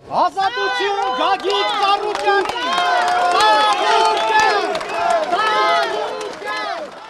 Ազատություն Գագիկ Ծառուկյանի։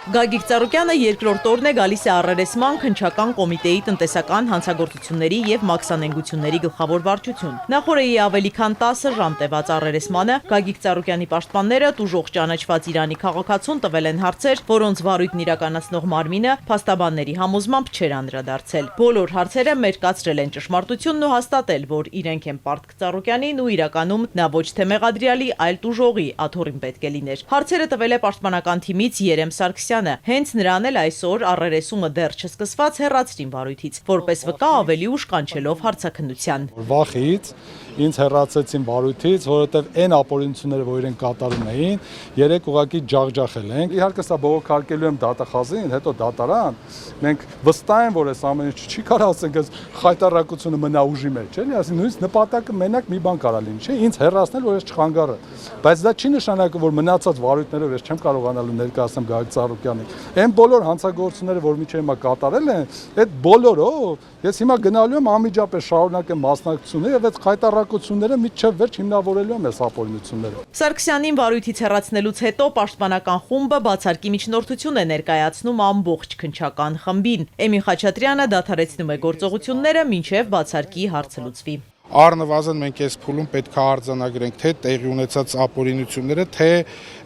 Գագիկ Ծառուկյանը երկրորդ օրն է գալիս է առերեսման քննչական կոմիտեի տնտեսական հանցագործությունների և մաքսանենգությունների գլխավոր վարչություն։ Նախորդի ավելի քան 10 ժամ տևած առերեսմանը Գագիկ Ծառուկյանի պաշտպանները տուժող ճանաչված Իրանի քաղաքացուն տվել են հարցեր, որոնց վարույթն իրականացնող մարմինը փաստաբանների համոզմամբ չէր անդրադարձել։ Բոլոր հարցերը մերկացրել են ճշմարտությունն ու հաստատել, որ իրենք են Պարտք Ծառուկյանին ու իրականում նա ոչ թե մեղադրյալի, այլ տուժողի աթոռին պետք է լիներ։ Հարցերը տվել է պաշտպանական թիմից Երեմ Սարգսյանը։ Հենց նրան էլ այսօր առերեսումը դեռ չսկսված հեռացրին վարույթից, որպես վկա ավելի ուշ կանչելով հարցաքննության։ Վախից ինձ հեռացեցին վարույթից, որովհետև այն ապօրինությունները, որ իրենք կատարում էին, երեք ուղղակի ջախջախել են։ Իհարկե սա բողոքարկելու եմ դատախազին, հետո դատարան։ Մենք վստահ ենք, որ այս ամեն ինչ չի կարող ասենք, այս խայտառակությունը մնա ուժի մեջ, էլի, ասին նույնիսկ նպատակը մենակ մի բան կարա լինի, չէ՞, ինձ հեռացնել, որ ես չխանգարը։ Բայց դա չի նշանակում, որ մնացած վարույթներով ես չեմ կարողանալու ներկայացնել Գագիկ Ծառուկյանին։ Այն բոլոր հանցագործությունները, որ միջև հիմա կատարել են, այդ բոլորով ես հիմա գնալու եմ անմիջապես շարունակեմ մասնակցությունը եւ այդ խայտառակությունները միջև վերջ հիմնավորելու եմ այս ապօրինությունները։ Սարգսյանին վարույթից հեռացնելուց հետո պաշտպանական խումբը բացարկի միջնորդություն է ներկայացնում ամբողջ քննչական խմբին։ Էմին Խաչատրյանը դադարեցնում է գործողությունները, մինչև բացարկի հարցը լուծվի։ Առնվազն մենք այս փուլում պետք է արձանագրենք թե տեղի ունեցած ապօրինությունները, թե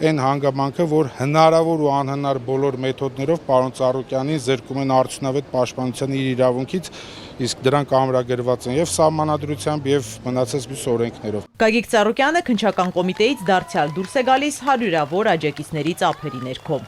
այն հանգամանքը, որ հնարավոր ու անհնար բոլոր մեթոդներով պարոն Ծառուկյանին զրկում են արդյունավետ պաշտպանության իր իրավունքից, իսկ դրանք ամրագրված են եւ սահմանադրությամբ եւ մնացած մյուս օրենքներով։ Գագիկ Ծառուկյանը քննչական կոմիտեից դարձյալ դուրս է գալիս հարյուրավոր աջակիցների ծափերի ներքո։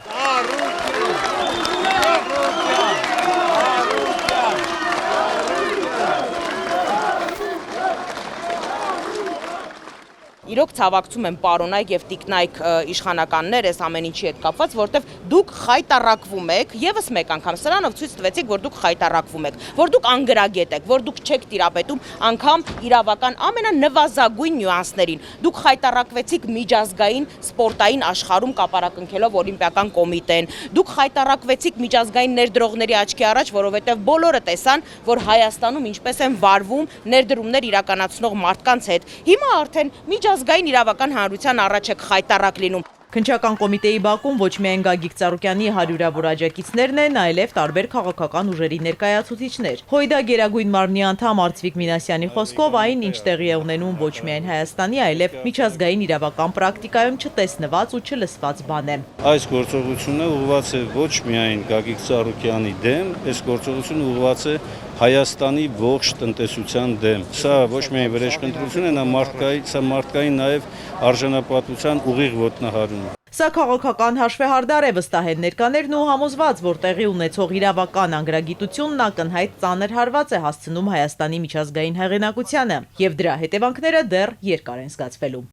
Իրոք ցավակցում եմ պարոնայք եւ տիկնայք իշխանականներ այս ամեն ինչի հետ կապված, որտեվ դուք խայտառակվում եք, եւս մեկ անգամ սրանով ցույց տվեցիք, որ դուք խայտառակվում եք, որ դուք անգրագետ եք, որ դուք չեք տիրապետում անգամ իրավական ամենանվազագույն նյուանսներին։ Դուք խայտառակվեցիք միջազգային սպորտային աշխարհում կապարակնքելով Օլիմպիական կոմիտեն։ Դուք խայտառակվեցիք միջազգային ներդրողների աչքի առաջ, որովհետեւ բոլորը տեսան, որ Հայաստանում ինչպես են վարվում ներդրումներ իրականացնող մարդկանց հետ։ Հիմա արդեն միջազգային իրավական հանրության առաջ եք խայտառակ լինում։ Քննչական կոմիտեի բակում ոչ միայն Գագիկ Ծառուկյանի հարյուրավոր աջակիցներն են, այլև տարբեր քաղաքական ուժերի ներկայացուցիչներ։ ՀՅԴ Գերագույն մարմնի անդամ Արծվիկ Մինասյանի խոսքով այն, ինչ տեղի է ունենում ոչ միայն Հայաստանի, այլև միջազգային իրավական պրակտիկայում չտեսնված ու չլսված բան է։ Այս գործողությունը ուղղված է ոչ միայն Գագիկ Ծառուկյանի դեմ, այս գործողությունը ուղղված է Հայաստանի ողջ տնտեսության դեմ։ Սա ոչ միայն վրեժխնդրություն է, սա մարդկային նաև արժանապատվության ուղիղ ոտնահարում։ Սա քաղաքական հաշվեհարդար է, վստահ են ներկաներն ու համոզված, որ տեղի ունեցող իրավական անգրագիտությունն ակնհայտ ծանր հարված է հասցնում Հայաստանի միջազգային հեղինակությանը, եւ դրա հետևանքները դեռ երկար են զգացվելու։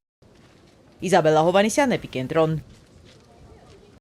Իզաբելլա Հովհաննիսյան, Էպիկենտրոն։